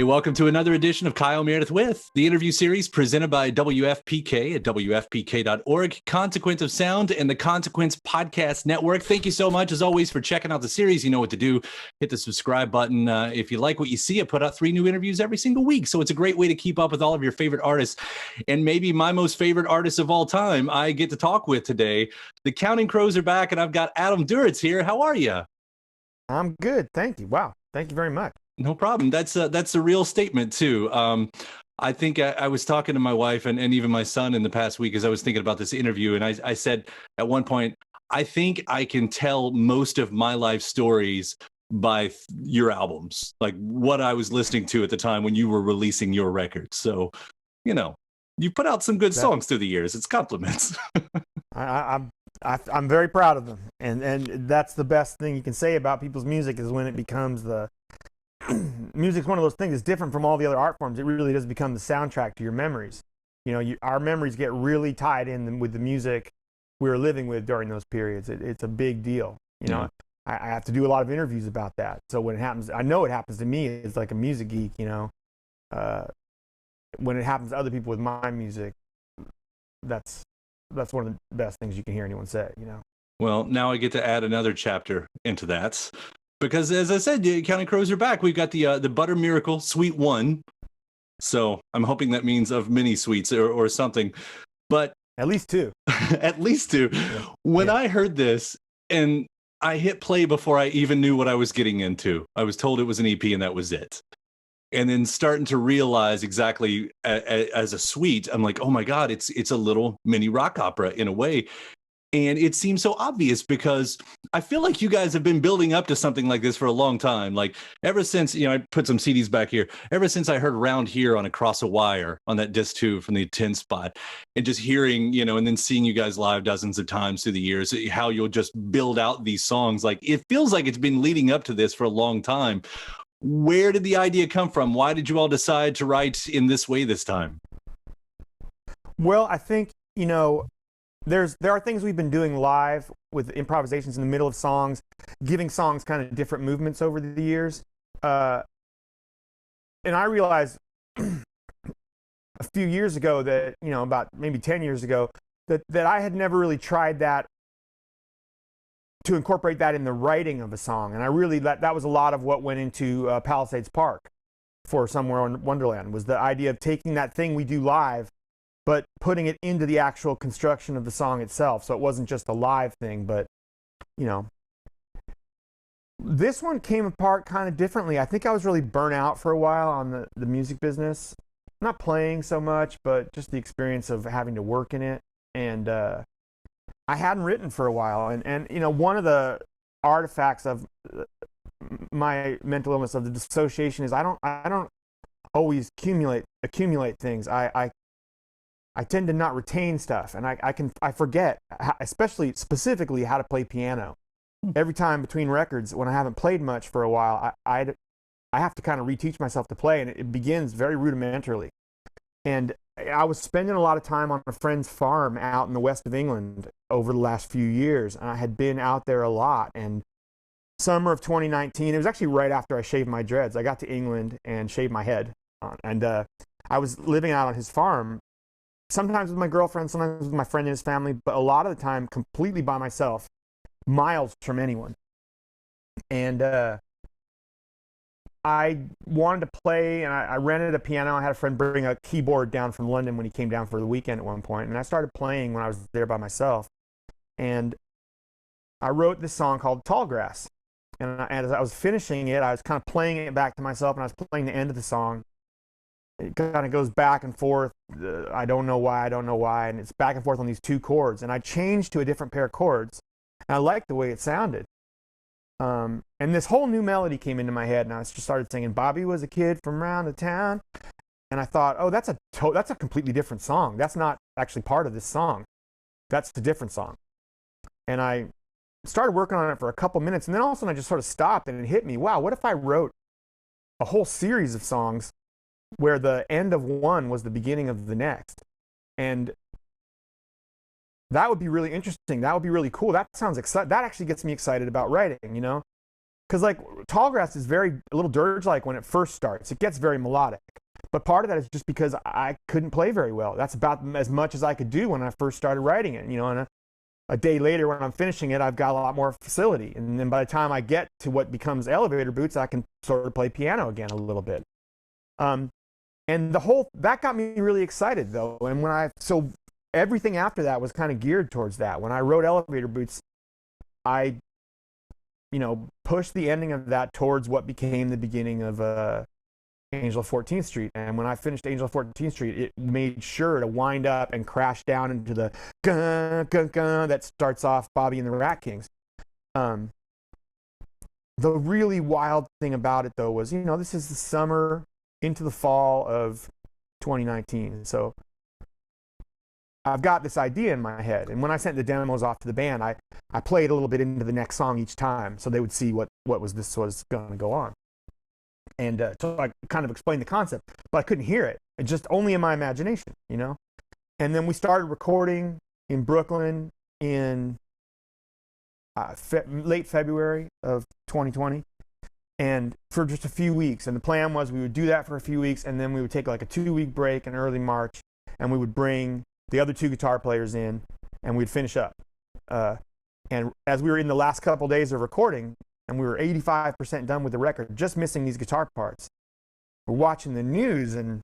Hey, welcome to another edition of Kyle Meredith with the interview series presented by WFPK at WFPK.org, Consequence of Sound, and the Consequence Podcast Network. Thank you so much, as always, for checking out the series. You know what to do. Hit the subscribe button. If you like what you see, I put out 3 new interviews every single week. So it's a great way to keep up with all of your favorite artists. And maybe my most favorite artist of all time, I get to talk with today. The Counting Crows are back, and I've got Adam Duritz here. How are you? I'm good. Thank you. Wow. Thank you very much. No problem. That's a real statement too. I think I was talking to my wife and even my son in the past week as I was thinking about this interview, and I said at one point, I think I can tell most of my life stories by your albums, like what I was listening to at the time when you were releasing your records. So, you know, you put out some good songs through the years. It's compliments. I'm very proud of them, and that's the best thing you can say about people's music is when it becomes the music's one of those things. It's different from all the other art forms. It really does become the soundtrack to your memories. You know, our memories get really tied in with the music we were living with during those periods. It's a big deal. You know, I have to do a lot of interviews about that. So when it happens, I know it happens to me as like a music geek. You know, when it happens to other people with my music, that's one of the best things you can hear anyone say. You know. Well, now I get to add another chapter into that. Because as I said, the Counting Crows are back. We've got the Butter Miracle Suite 1. So I'm hoping that means of mini suites or something. But at least 2. At least 2. Yeah. When I heard this and I hit play before I even knew what I was getting into, I was told it was an EP and that was it. And then starting to realize exactly as a suite, I'm like, oh my God, it's a little mini rock opera in a way. And it seems so obvious because I feel like you guys have been building up to something like this for a long time. Like ever since, you know, I put some CDs back here, ever since I heard Round Here on Across a Wire on that disc 2 from the 10 spot, and just hearing, you know, and then seeing you guys live dozens of times through the years, how you'll just build out these songs. Like it feels like it's been leading up to this for a long time. Where did the idea come from? Why did you all decide to write in this way this time? Well, I think, you know, there are things we've been doing live with improvisations in the middle of songs, giving songs kind of different movements over the years. And I realized a few years ago that, you know, about maybe 10 years ago, that I had never really tried that to incorporate that in the writing of a song. And I really, that was a lot of what went into Palisades Park for Somewhere in Wonderland, was the idea of taking that thing we do live but putting it into the actual construction of the song itself. So it wasn't just a live thing, but, you know. This one came apart kind of differently. I think I was really burnt out for a while on the music business. Not playing so much, but just the experience of having to work in it. And I hadn't written for a while. And you know, one of the artifacts of my mental illness, of the dissociation, is I don't always accumulate things. I tend to not retain stuff, and I forget, especially specifically how to play piano. Every time between records, when I haven't played much for a while, I have to kind of reteach myself to play, and it begins very rudimentarily. And I was spending a lot of time on a friend's farm out in the west of England over the last few years, and I had been out there a lot. And summer of 2019, it was actually right after I shaved my dreads. I got to England and shaved my head, and I was living out on his farm, sometimes with my girlfriend, sometimes with my friend and his family, but a lot of the time completely by myself, miles from anyone. And I wanted to play, and I rented a piano. I had a friend bring a keyboard down from London when he came down for the weekend at one point, and I started playing when I was there by myself. And I wrote this song called Tall Grass. And as I was finishing it, I was kind of playing it back to myself, and I was playing the end of the song. It kind of goes back and forth. I don't know why, and it's back and forth on these 2 chords. And I changed to a different pair of chords, and I liked the way it sounded. And this whole new melody came into my head, and I just started singing, "Bobby was a kid from round the town." And I thought, oh, that's a completely different song. That's not actually part of this song. That's a different song. And I started working on it for a couple minutes, and then all of a sudden I just sort of stopped, and it hit me, wow, what if I wrote a whole series of songs where the end of one was the beginning of the next? And that would be really interesting. That would be really cool. That sounds exciting. That actually gets me excited about writing, you know, because like Tallgrass is a little dirge-like when it first starts. It gets very melodic. But part of that is just because I couldn't play very well. That's about as much as I could do when I first started writing it. And a day later when I'm finishing it, I've got a lot more facility. And then by the time I get to what becomes Elevator Boots, I can sort of play piano again a little bit. And that got me really excited though. And so everything after that was kind of geared towards that. When I wrote Elevator Boots, I, pushed the ending of that towards what became the beginning of Angel of 14th Street. And when I finished Angel of 14th Street, it made sure to wind up and crash down into the gun, gun, gun that starts off Bobby and the Rat Kings. The really wild thing about it, though, was, this is the summer into the fall of 2019. So I've got this idea in my head. And when I sent the demos off to the band, I played a little bit into the next song each time so they would see what this was going to go on. And so I kind of explained the concept, but I couldn't hear it. It's just only in my imagination, And then we started recording in Brooklyn in late February of 2020, and for just a few weeks. And the plan was we would do that for a few weeks, and then we would take like a 2-week break in early March, and we would bring the other 2 guitar players in, and we'd finish up. And as we were in the last couple days of recording, and we were 85% done with the record, just missing these guitar parts, we're watching the news, and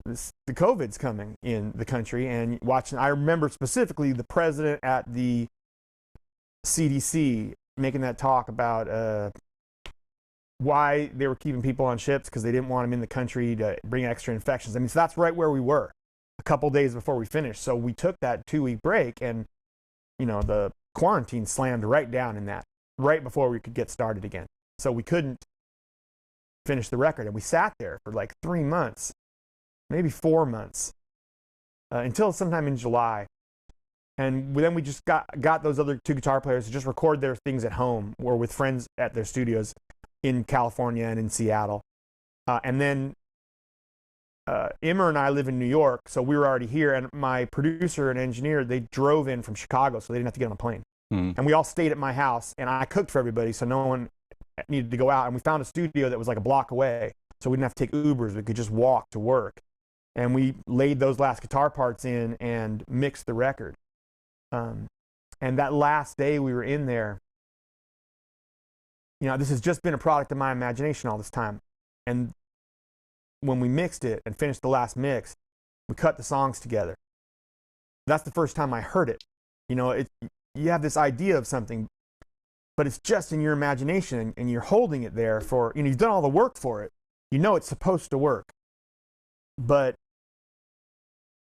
the COVID's coming in the country, and I remember specifically the president at the CDC making that talk about why they were keeping people on ships, because they didn't want them in the country to bring extra infections. I mean, so that's right where we were a couple days before we finished. So we took that 2-week break, and the quarantine slammed right down in that, right before we could get started again. So we couldn't finish the record, and we sat there for like 3 months, maybe 4 months, until sometime in July. And then we just got those other 2 guitar players to just record their things at home or with friends at their studios in California and in Seattle. And then Immer and I live in New York, so we were already here, and my producer and engineer, they drove in from Chicago, so they didn't have to get on a plane. And we all stayed at my house, and I cooked for everybody, so no one needed to go out. And we found a studio that was like a block away, so we didn't have to take Ubers. We could just walk to work. And we laid those last guitar parts in and mixed the record. And that last day we were in there, this has just been a product of my imagination all this time. And when we mixed it and finished the last mix, we cut the songs together. That's the first time I heard it. You have this idea of something, but it's just in your imagination, and you're holding it there for, you've done all the work for it. It's supposed to work. But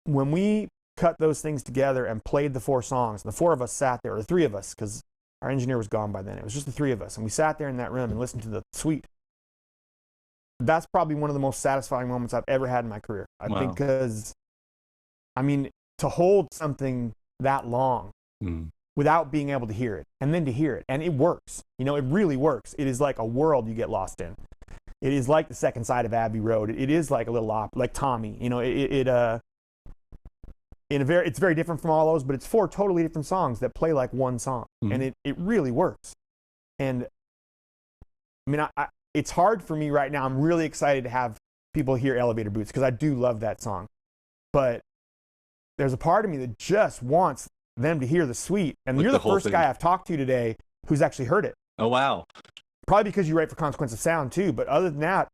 when we cut those things together and played the 4 songs, the 4 of us sat there, or the 3 of us, because our engineer was gone by then. It was just the 3 of us, and we sat there in that room and listened to the suite. That's probably one of the most satisfying moments I've ever had in my career. I think, because, to hold something that long without being able to hear it, and then to hear it, and it works. It really works. It is like a world you get lost in. It is like the second side of Abbey Road. It is like a little opera, like Tommy. It's very different from all those, but it's 4 totally different songs that play like one song, and it really works. And it's hard for me right now. I'm really excited to have people hear Elevator Boots, because I do love that song. But there's a part of me that just wants them to hear the suite. And you're the first guy I've talked to today who's actually heard it. Oh, wow. Probably because you write for Consequence of Sound too. But other than that,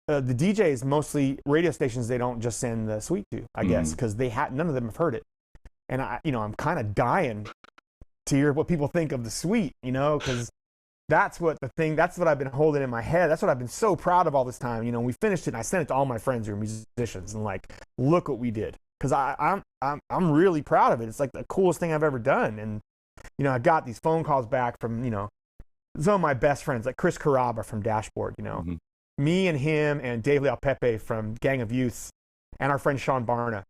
the DJs, mostly radio stations, they don't just send the suite to, I guess, because none of them have heard it. And I'm kind of dying to hear what people think of the suite, because that's what I've been holding in my head. That's what I've been so proud of all this time. We finished it, and I sent it to all my friends who are musicians, and like, look what we did. Because I'm really proud of it. It's like the coolest thing I've ever done. And I got these phone calls back from some of my best friends, like Chris Carrabba from Dashboard. Me and him and Dave Leal Pepe from Gang of Youths, and our friend Sean Barna.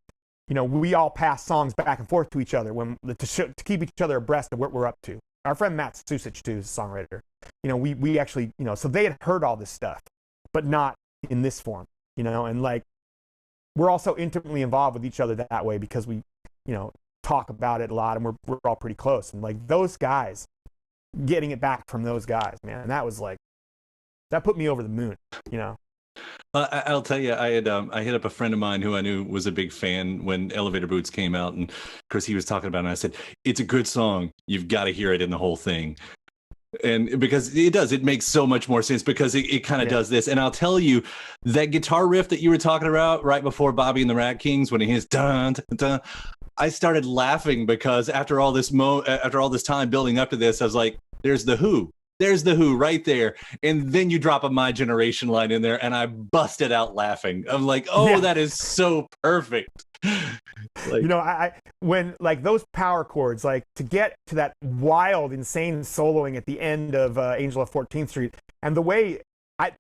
We all pass songs back and forth to each other to keep each other abreast of what we're up to. Our friend Matt Susich too is a songwriter. We actually so they had heard all this stuff, but not in this form. And like, we're also intimately involved with each other that way, because we, talk about it a lot, and we're all pretty close. And like, those guys getting it back from those guys, man. And that was like, that put me over the moon, you know. I'll tell you, I hit up a friend of mine who I knew was a big fan when Elevator Boots came out, and of course he was talking about it, and I said, it's a good song. You've got to hear it in the whole thing. And because it makes so much more sense, because it kind of does this. And I'll tell you, that guitar riff that you were talking about right before Bobby and the Rat Kings, when it hits dun, dun, dun, I started laughing because after all this time building up to this, I was like, there's the Who. There's the Who right there. And then you drop a My Generation line in there, and I busted out laughing. I'm like, that is so perfect. Like, you know, when like those power chords, like to get to that wild, insane soloing at the end of Angel of 14th Street, and the way I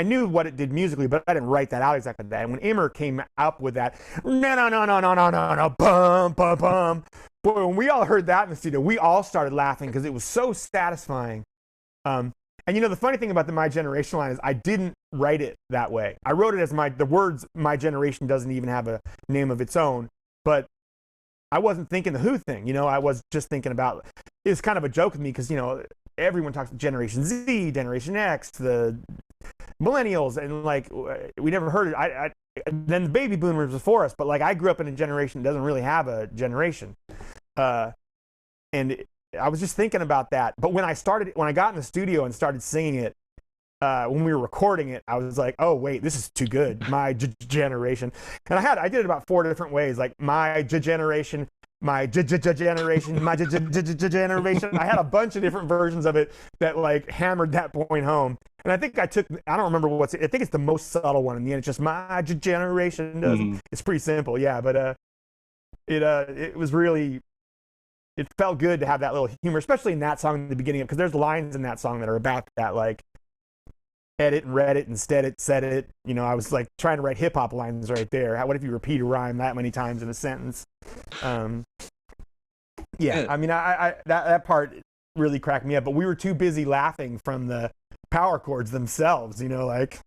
knew what it did musically, but I didn't write that out exactly that. And when Immer came up with that, no, bum, bum, bum. Boy, when we all heard that in the studio, we all started laughing because it was so satisfying. And you know, the funny thing about the My Generation line is I didn't write it that way. I wrote it as the words My Generation doesn't even have a name of its own, but I wasn't thinking the Who thing. You know, I was just thinking about, it's kind of a joke with me because, you know, everyone talks Generation Z, Generation X, the millennials, and like we never heard it. Then the baby boomers before us, but like I grew up in a generation that doesn't really have a generation, and I was just thinking about that. But when I got in the studio and started singing it, when we were recording it, I was like, oh wait, this is too good. My generation, and I did it about 4 different ways, like my generation. My generation, my generation. I had a bunch of different versions of it that like hammered that point home. And I think I don't remember I think it's the most subtle one in the end. It's just my generation does. Mm-hmm. It's pretty simple, yeah. But it was really, it felt good to have that little humor, especially in that song in the beginning, because there's lines in that song that are about that, like edit and read it, instead it said it. You know, I was like trying to write hip hop lines right there. What if you repeat a rhyme that many times in a sentence? Yeah, I mean, that part really cracked me up, but we were too busy laughing from the power chords themselves, you know, like,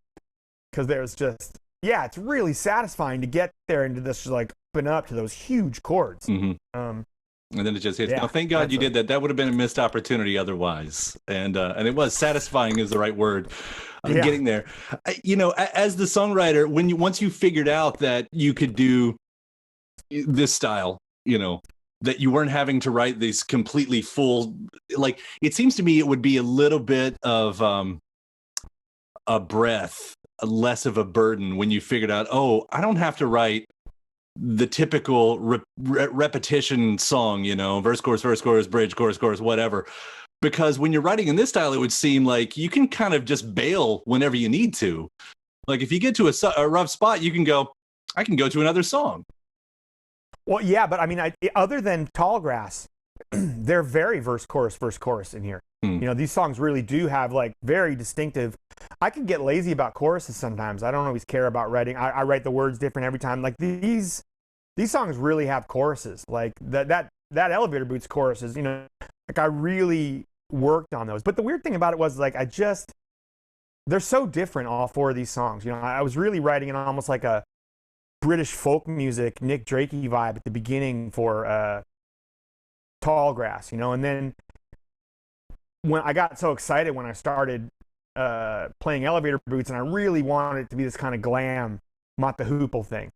because there's just, it's really satisfying to get there and to just like open up to those huge chords. Mm-hmm. And then it just hits. Now, thank God you did that. That would have been a missed opportunity otherwise. And it was satisfying is the right word. Getting there. You know, as the songwriter, once you figured out that you could do this style, you know, that you weren't having to write these completely full, like, it seems to me it would be a little bit of a breath, less of a burden when you figured out, I don't have to write the typical repetition song, you know, verse, chorus, bridge, chorus, whatever. Because when you're writing in this style, it would seem like you can kind of just bail whenever you need to. Like if you get to a rough spot, you can go, I can go to another song. Well, yeah, but I mean, other than Tall Grass, they're very verse, chorus in here. You know, these songs really do have like very distinctive. I can get lazy about choruses sometimes. I don't always care about writing. I write the words different every time. Like these songs really have choruses. Like that Elevator Boots choruses, you know, like I really worked on those. But the weird thing about it was like they're so different, all 4 of these songs. You know, I was really writing in almost like a British folk music, Nick Drakey vibe at the beginning for Tall Grass, you know, and then when I got so excited when I started playing Elevator Boots, and I really wanted it to be this kind of glam Mott the Hoople thing,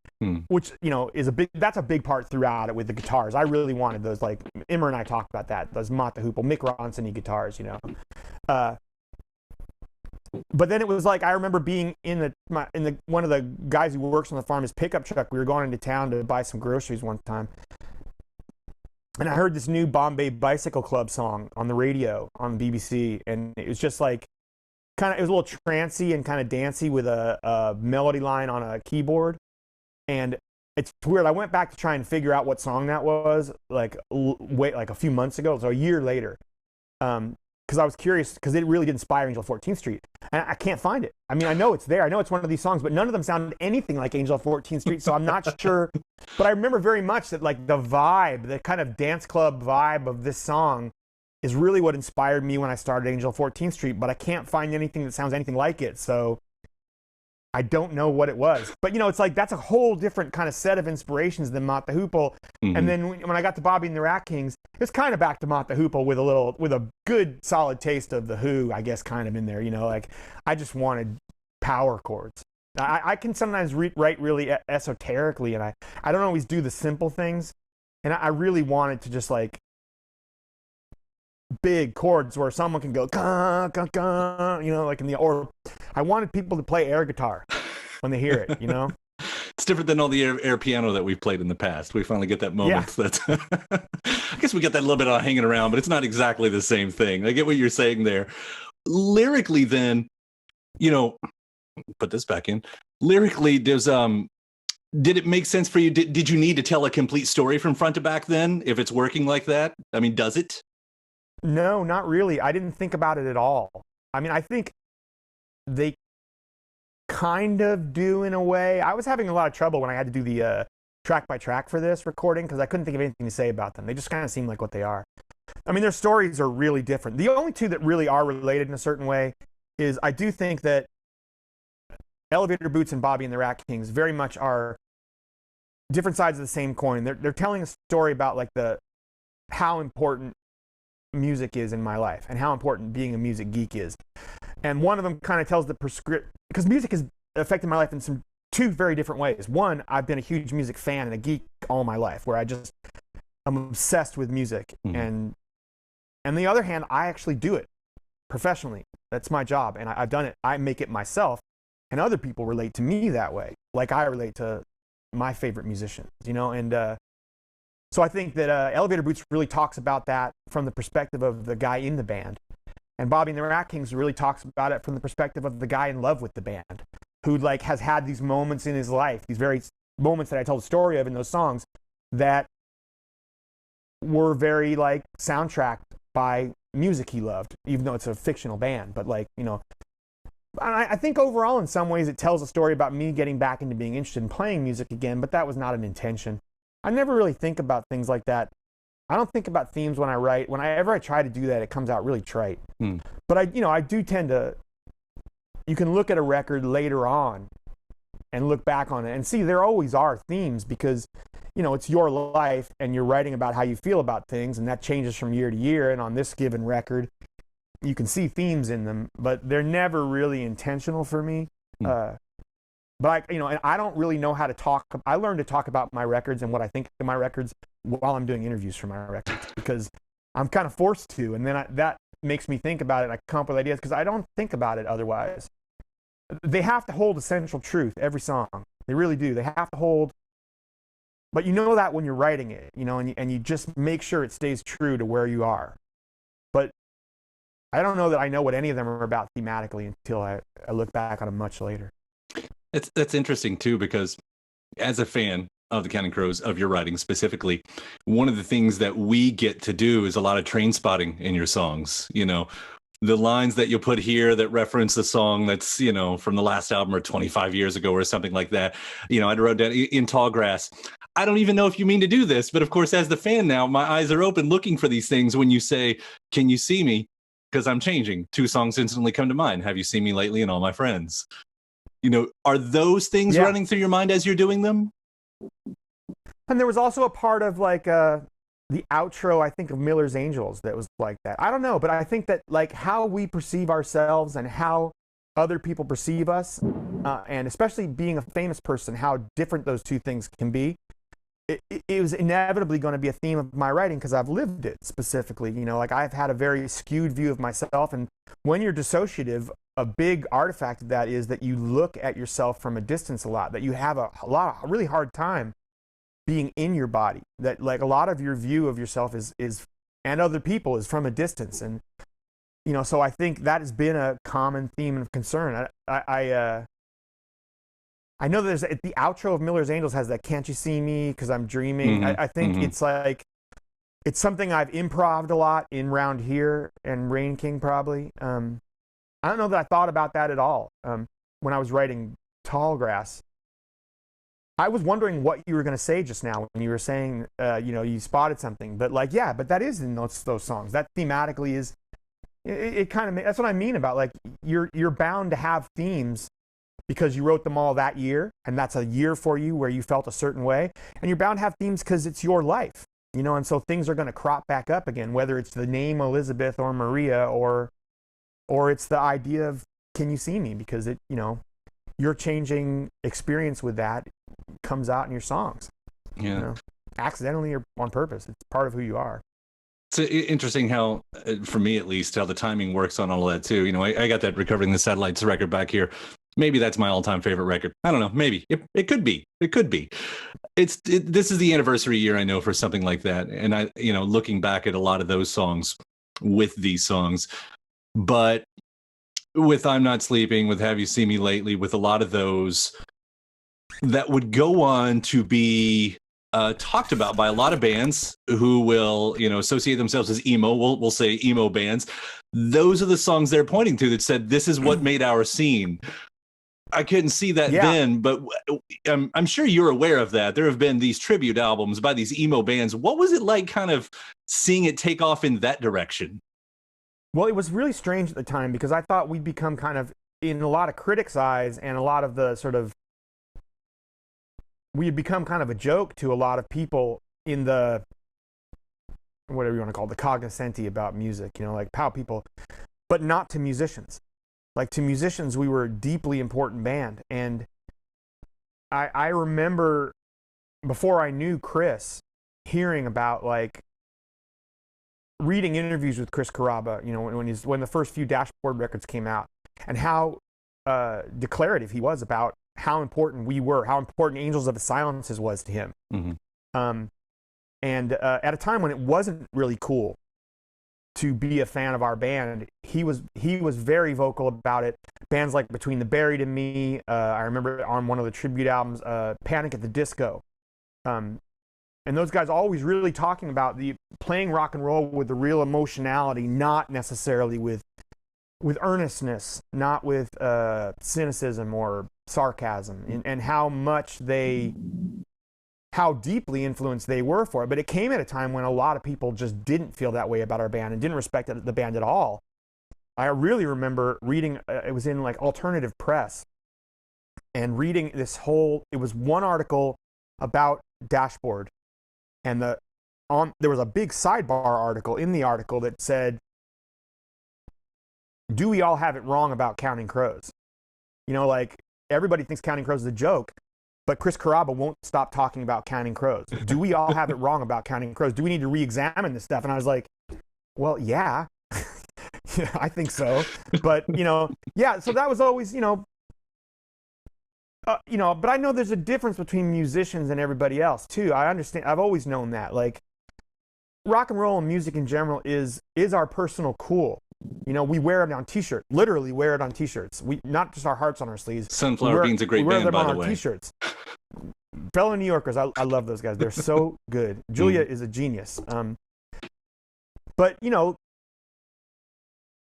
which, you know, that's a big part throughout it with the guitars. I really wanted those, like Immer and I talked about that, those Mott the Hoople, Mick Ronson-y guitars, you know. But then it was like, I remember being in one of the guys who works on the farm, his pickup truck. We were going into town to buy some groceries one time, and I heard this new Bombay Bicycle Club song on the radio on BBC, and it was just like it was a little trancey and kind of dancey with a melody line on a keyboard, and it's weird. I went back to try and figure out what song that was, like a few months ago, so a year later. Because I was curious, because it really did inspire Angel of 14th Street. And I can't find it. I mean, I know it's there. I know it's one of these songs, but none of them sounded anything like Angel of 14th Street, so I'm not sure. But I remember very much that, like, the vibe, the kind of dance club vibe of this song is really what inspired me when I started Angel of 14th Street, but I can't find anything that sounds anything like it. So I don't know what it was, but it's like that's a whole different kind of set of inspirations than Mott the Hoople. Mm-hmm. And then when I got to Bobby and the Rat Kings, it's kind of back to Mott the Hoople with a good solid taste of the Who, I guess, kind of in there. Like I just wanted power chords. I can sometimes write really esoterically, and I don't always do the simple things. And I really wanted to just like big chords where someone can go ga, ga, ga, like or I wanted people to play air guitar when they hear it. It's different than all the air piano that we've played in the past. We finally get that moment. Yeah. That's I guess we get that a little bit on hanging around, but it's not exactly the same thing. I get what you're saying there. Lyrically, then, put this back in. Lyrically, there's did it make sense for you? Did you need to tell a complete story from front to back then, if it's working like that? I mean, does it? No, not really. I didn't think about it at all. I mean, I think they kind of do in a way. I was having a lot of trouble when I had to do the track by track for this recording because I couldn't think of anything to say about them. They just kind of seem like what they are. I mean, their stories are really different. The only two that really are related in a certain way is I do think that Elevator Boots and Bobby and the Rat Kings very much are different sides of the same coin. They're telling a story about like how important music is in my life and how important being a music geek is. And one of them kind of tells the because music has affected my life in two very different ways. One, I've been a huge music fan and a geek all my life, where I'm obsessed with music. Mm-hmm. And the other hand, I actually do it professionally. That's my job, and I've done it. I make it myself, and other people relate to me that way, like I relate to my favorite musicians, and so I think that Elevator Boots really talks about that from the perspective of the guy in the band. And Bobby and the Rat Kings really talks about it from the perspective of the guy in love with the band, who like has had these moments in his life, these very moments that I tell the story of in those songs that were very like soundtracked by music he loved, even though it's a fictional band. But like, I think overall in some ways it tells a story about me getting back into being interested in playing music again, but that was not an intention. I never really think about things like that. I don't think about themes when I write. Whenever I try to do that, it comes out really trite. But I do tend to, you can look at a record later on and look back on it and see there always are themes because, it's your life and you're writing about how you feel about things, and that changes from year to year. And on this given record, you can see themes in them, but they're never really intentional for me. But and I don't really know how to talk. I learned to talk about my records and what I think of my records while I'm doing interviews for my records because I'm kind of forced to. And then that makes me think about it. I come up with ideas because I don't think about it otherwise. They have to hold essential truth, every song. They really do. They have to hold. But that when you're writing it, and you just make sure it stays true to where you are. But I don't know that I know what any of them are about thematically until I look back on them much later. That's interesting too, because as a fan of the Counting Crows, of your writing specifically, one of the things that we get to do is a lot of train spotting in your songs. The lines that you'll put here that reference a song that's, from the last album or 25 years ago or something like that. I wrote down in Tall Grass. I don't even know if you mean to do this, but of course, as the fan now, my eyes are open looking for these things when you say, "Can you see me? Because I'm changing." 2 songs instantly come to mind. "Have you seen me lately?" and "All my friends." Are those things running through your mind as you're doing them? And there was also a part of like the outro, I think, of Miller's Angels that was like that. I don't know, but I think that like how we perceive ourselves and how other people perceive us, and especially being a famous person, how different those two things can be. It was inevitably going to be a theme of my writing because I've lived it specifically. Like I've had a very skewed view of myself, and when you're dissociative, a big artifact of that is that you look at yourself from a distance a lot, that you have a really hard time being in your body, that like a lot of your view of yourself is and other people is from a distance. And so I think that has been a common theme of concern. I know there's the outro of Miller's Angels has that "Can't you see me because I'm dreaming." I think it's like it's something I've improv'd a lot in Round Here and Rain King probably. I don't know that I thought about that at all when I was writing Tall Grass. I was wondering what you were going to say just now when you were saying, you spotted something. But like, yeah, but that is in those songs. That thematically is, it kind of, that's what I mean about like, you're bound to have themes because you wrote them all that year, and that's a year for you where you felt a certain way. And you're bound to have themes because it's your life, you know, and so things are going to crop back up again, whether it's the name Elizabeth or Maria, or it's the idea of, can you see me? Because it, you know, your changing experience with that comes out in your songs. Yeah. You know, accidentally or on purpose. It's part of who you are. It's interesting how, for me at least, how the timing works on all of that too. You know, I got that Recovering the Satellites record back here. Maybe that's my all-time favorite record. I don't know. Maybe it could be. It could be. This is the anniversary year, I know, for something like that. And I, you know, looking back at a lot of those songs with these songs, but with I'm Not Sleeping, with Have You Seen Me Lately, with a lot of those that would go on to be talked about by a lot of bands who will, you know, associate themselves as emo. We'll say emo bands. Those are the songs they're pointing to that said, this is what made our scene. I couldn't see that then, but I'm sure you're aware of that. There have been these tribute albums by these emo bands. What was it like kind of seeing it take off in that direction? Well, it was really strange at the time because I thought we'd become kind of, in a lot of critics' eyes and a lot of the sort of, we had become kind of a joke to a lot of people in the, whatever you want to call it, the cognoscenti about music, you know, like how people, but not to musicians. Like to musicians, we were a deeply important band. And I remember before I knew Chris, hearing about, like, reading interviews with Chris Carrabba, you know, when the first few Dashboard records came out, and how declarative he was about how important we were, how important Angels of the Silences was to him. Mm-hmm. And at a time when it wasn't really cool to be a fan of our band, he was very vocal about it. Bands like Between the Buried and Me, I remember on one of the tribute albums, Panic at the Disco. And those guys always really talking about the playing rock and roll with the real emotionality, not necessarily with earnestness, not with cynicism or sarcasm, and how deeply influenced they were for it. But it came at a time when a lot of people just didn't feel that way about our band and didn't respect the band at all. I really remember reading, it was in like alternative press, and reading this whole, it was one article about Dashboard, and there was a big sidebar article in the article that said, do we all have it wrong about Counting Crows? You know, like, everybody thinks Counting Crows is a joke, but Chris Carrabba won't stop talking about Counting Crows. Do we all have it wrong about Counting Crows? Do we need to re-examine this stuff? And I was like, well, yeah, yeah, I think so. But, you know, yeah, so that was always, but I know there's a difference between musicians and everybody else too. I understand. I've always known that. Like, rock and roll and music in general is our personal cool. You know, we wear it on T-shirts. Literally wear it on T-shirts. We, not just our hearts on our sleeves. Sunflower Bean's a great band, by the way. We wear them on our T-shirts. Fellow New Yorkers, I love those guys. They're so good. Julia is a genius. But you know,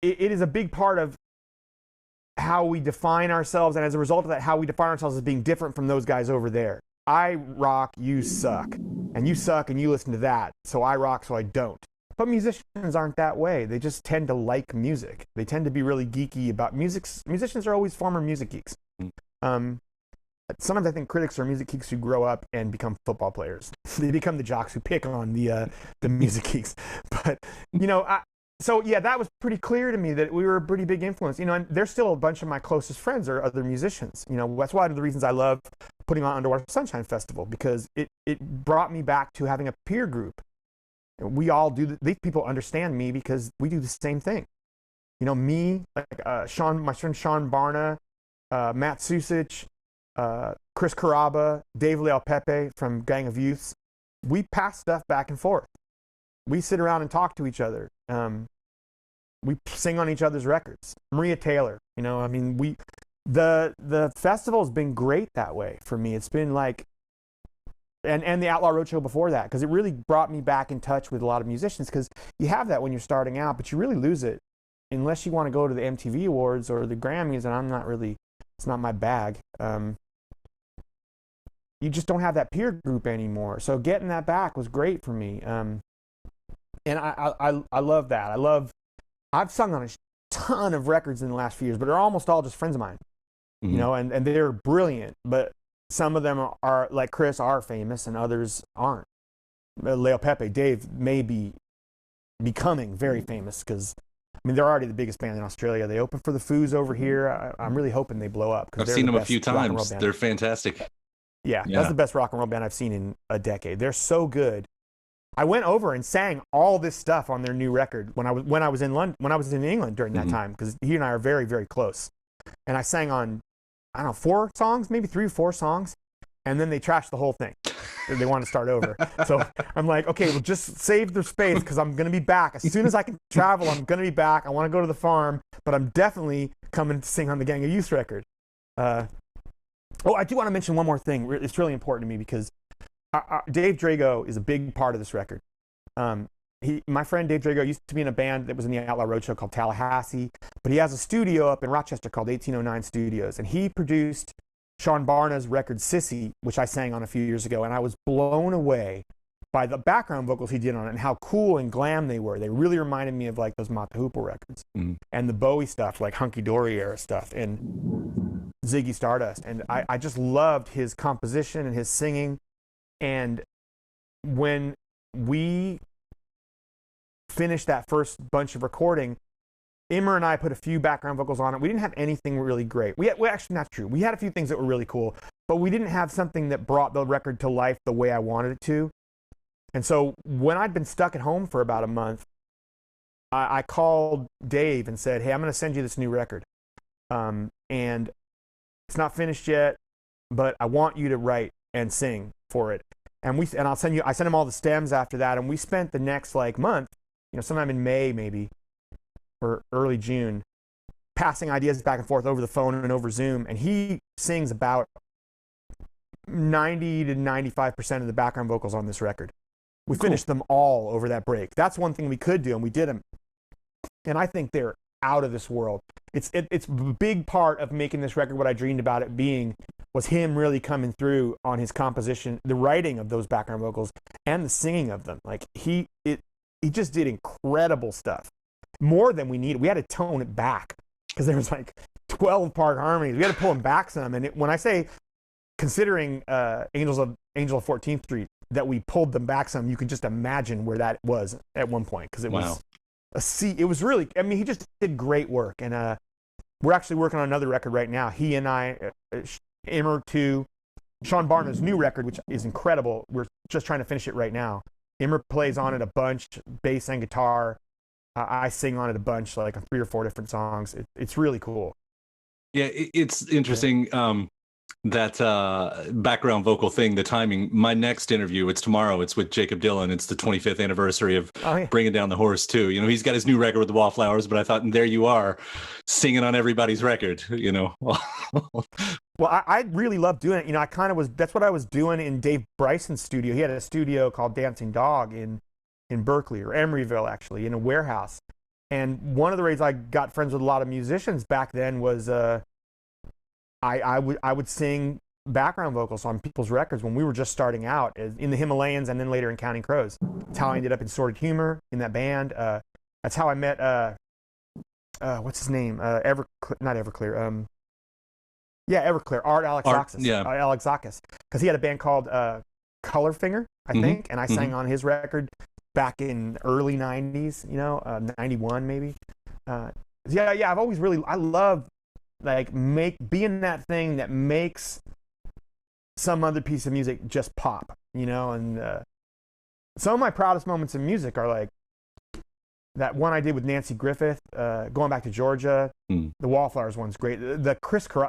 it is a big part of how we define ourselves, and as a result of that, how we define ourselves as being different from those guys over there. I rock, you suck, and you suck, and you listen to that. So I rock, so I don't. But musicians aren't that way. They just tend to like music. They tend to be really geeky about music. Musicians are always former music geeks. Sometimes I think critics are music geeks who grow up and become football players. They become the jocks who pick on the music geeks. But, you know, so yeah, that was pretty clear to me that we were a pretty big influence. You know, and there's still a bunch of my closest friends are other musicians. You know, that's one of the reasons I love putting on Underwater Sunshine Festival, because it brought me back to having a peer group. We all do. These people understand me because we do the same thing. You know, me, like my friend Sean Barna, Matt Susich, Chris Carrabba, Dave Leal Pepe from Gang of Youths. We pass stuff back and forth. We sit around and talk to each other. We sing on each other's records. Maria Taylor, you know, I mean, the festival's been great that way for me. It's been like, and the Outlaw Roadshow before that, because it really brought me back in touch with a lot of musicians, because you have that when you're starting out, but you really lose it unless you want to go to the MTV Awards or the Grammys, and I'm not really, it's not my bag. You just don't have that peer group anymore. So getting that back was great for me. And I love that. I've sung on a ton of records in the last few years, but they're almost all just friends of mine. you know, and they're brilliant, but some of them are, like Chris, are famous and others aren't. Leo Pepe, Dave may be becoming very famous because, I mean, they're already the biggest band in Australia. They open for the Foos over here. I'm really hoping they blow up. I've seen them a few times. They're fantastic. Yeah, that's the best rock and roll band I've seen in a decade. They're so good. I went over and sang all this stuff on their new record when I was in England during that time, because he and I are very, very close. And I sang on, I don't know, 4 songs, maybe 3 or 4 songs, and then they trashed the whole thing. They want to start over. So I'm like, okay, well, just save the space because I'm going to be back. As soon as I can travel, I'm going to be back. I want to go to the farm, but I'm definitely coming to sing on the Gang of Youth record. I do want to mention one more thing. It's really important to me because Dave Drago is a big part of this record. My friend Dave Drago used to be in a band that was in the Outlaw Roadshow called Tallahassee, but he has a studio up in Rochester called 1809 Studios, and he produced Sean Barna's record Sissy, which I sang on a few years ago, and I was blown away by the background vocals he did on it and how cool and glam they were. They really reminded me of like those Mata Hoople records and the Bowie stuff, like Hunky Dory era stuff and Ziggy Stardust. And I just loved his composition and his singing. And when we finished that first bunch of recording, Immer and I put a few background vocals on it. We didn't have anything really great. Well, actually, not true. We had a few things that were really cool, but we didn't have something that brought the record to life the way I wanted it to. And so when I'd been stuck at home for about a month, I called Dave and said, hey, I'm going to send you this new record. And it's not finished yet, but I want you to write and sing for it. And I sent him all the stems after that. And we spent the next like month, you know, sometime in May maybe, or early June, passing ideas back and forth over the phone and over Zoom. And he sings about 90 to 95% of the background vocals on this record. We finished them all over that break. That's one thing we could do, and we did them. And I think they're out of this world. It's a big part of making this record what I dreamed about it being, was him really coming through on his composition, the writing of those background vocals, and the singing of them. Like he just did incredible stuff. More than we needed. We had to tone it back because there was like 12-part harmonies. We had to pull them back some. And when I say, considering Angel of 14th Street, that we pulled them back some, you could just imagine where that was at one point, because it was it was really, I mean, he just did great work. And we're actually working on another record right now. He and I, Immer 2, Sean Barna's new record, which is incredible. We're just trying to finish it right now. Immer plays on it a bunch, bass and guitar. I sing on it a bunch, like on 3 or 4 different songs. It's really cool. Yeah, it's interesting. That background vocal thing, the timing. My next interview, it's tomorrow. It's with Jacob Dylan. It's the 25th anniversary of Bringing Down the Horse too. You know, he's got his new record with the Wallflowers, but I thought, and there you are, singing on everybody's record. You know. Well, I really love doing it. You know, that's what I was doing in Dave Bryson's studio. He had a studio called Dancing Dog in Berkeley, or Emeryville actually, in a warehouse. And one of the ways I got friends with a lot of musicians back then was I would sing background vocals on people's records when we were just starting out in the Himalayans and then later in Counting Crows. That's how I ended up in Sordid Humor in that band. That's how I met what's his name? Not Everclear. Everclear. Art Alexakis. Because he had a band called Colorfinger, I think, and I sang on his record back in early 90s, you know, 91 maybe. I've always I love like being that thing that makes some other piece of music just pop, you know. And some of my proudest moments in music are like that one I did with Nancy Griffith, Going Back to Georgia. The Wallflowers one's great. The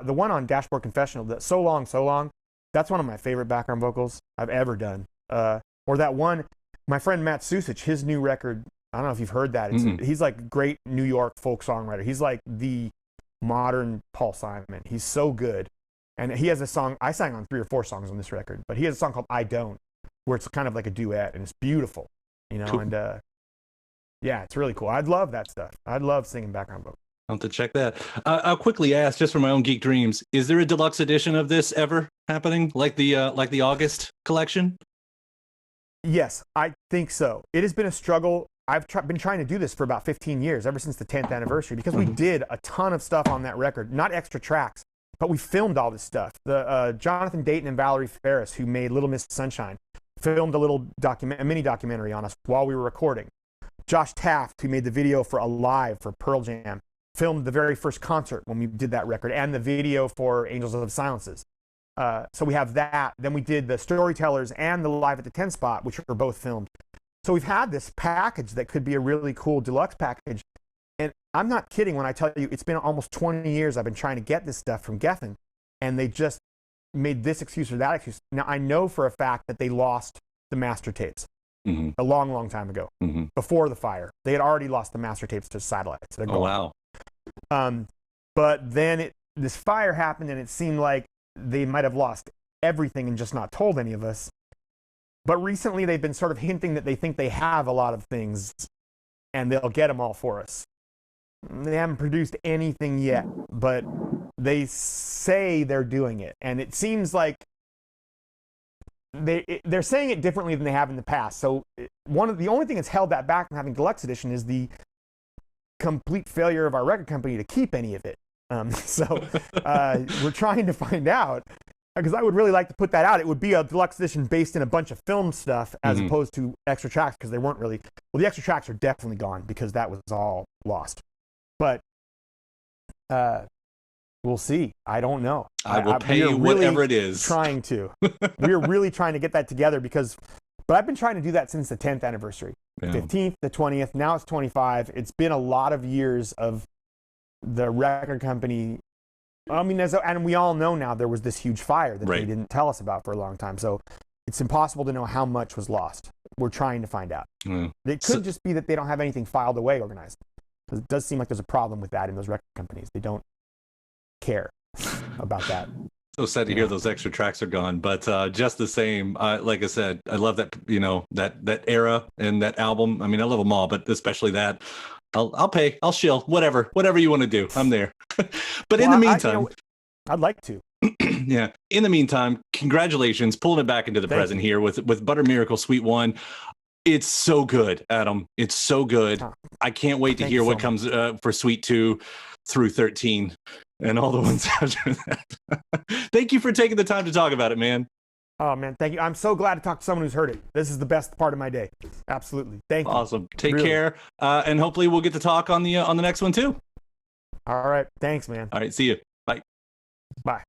one on Dashboard Confessional, the So Long, that's one of my favorite background vocals I've ever done. Or that one, my friend Matt Susich, his new record, I don't know if you've heard that. He's like a great New York folk songwriter. He's like the modern Paul Simon. He's so good. And he has a song, I sang on 3 or 4 songs on this record, but he has a song called I Don't, where it's kind of like a duet, and it's beautiful, you know. Cool. And it's really cool. I'd love that stuff. I'd love singing background vocals. I'll have to check that. I'll quickly ask, just for my own geek dreams, is there a deluxe edition of this ever happening, like the August collection? Yes, I think so. It has been a struggle. I've been trying to do this for about 15 years, ever since the 10th anniversary, because we did a ton of stuff on that record, not extra tracks, but we filmed all this stuff. The Jonathan Dayton and Valerie Ferris, who made Little Miss Sunshine, filmed a mini documentary on us while we were recording. Josh Taft, who made the video for Alive for Pearl Jam, filmed the very first concert when we did that record, and the video for Angels of Silences. So we have that. Then we did the Storytellers and the Live at the 10 spot, which were both filmed. So we've had this package that could be a really cool deluxe package. And I'm not kidding when I tell you it's been almost 20 years I've been trying to get this stuff from Geffen, and they just made this excuse or that excuse. Now, I know for a fact that they lost the master tapes a long, long time ago, before the fire. They had already lost the master tapes to satellites. They're gone. Oh, wow. But then this fire happened, and it seemed like they might have lost everything and just not told any of us. But recently they've been sort of hinting that they think they have a lot of things and they'll get them all for us. They haven't produced anything yet, but they say they're doing it. And it seems like they're saying it differently than they have in the past. So the only thing that's held that back from having deluxe edition is the complete failure of our record company to keep any of it. So we're trying to find out, because I would really like to put that out. It would be a deluxe edition based in a bunch of film stuff as opposed to extra tracks, because they weren't really, well, the extra tracks are definitely gone because that was all lost. But we'll see. I don't know. I will pay you whatever it is. We're really trying to get that together but I've been trying to do that since the 10th anniversary. Yeah. 15th, the 20th, now it's 25. It's been a lot of years of the record company. I mean, and we all know now there was this huge fire that they didn't tell us about for a long time. So it's impossible to know how much was lost. We're trying to find out. It could just be that they don't have anything filed away organized. Because it does seem like there's a problem with that in those record companies. They don't care about that. So sad to hear those extra tracks are gone, but just the same, like I said, I love that, that era and that album. I mean, I love them all, but especially that. I'll pay. I'll shill. Whatever you want to do, I'm there. But in the meantime, I'd like to. Yeah. In the meantime, congratulations, pulling it back into the present here with Butter Miracle Sweet One. It's so good, Adam. It's so good. I can't wait to hear what comes for Sweet 2 through 13 and all the ones after that. Thank you for taking the time to talk about it, man. Oh, man, thank you. I'm so glad to talk to someone who's heard it. This is the best part of my day. Absolutely. Thank you. Awesome. Take care. And hopefully we'll get to talk on the next one too. All right. Thanks, man. All right. See you. Bye. Bye.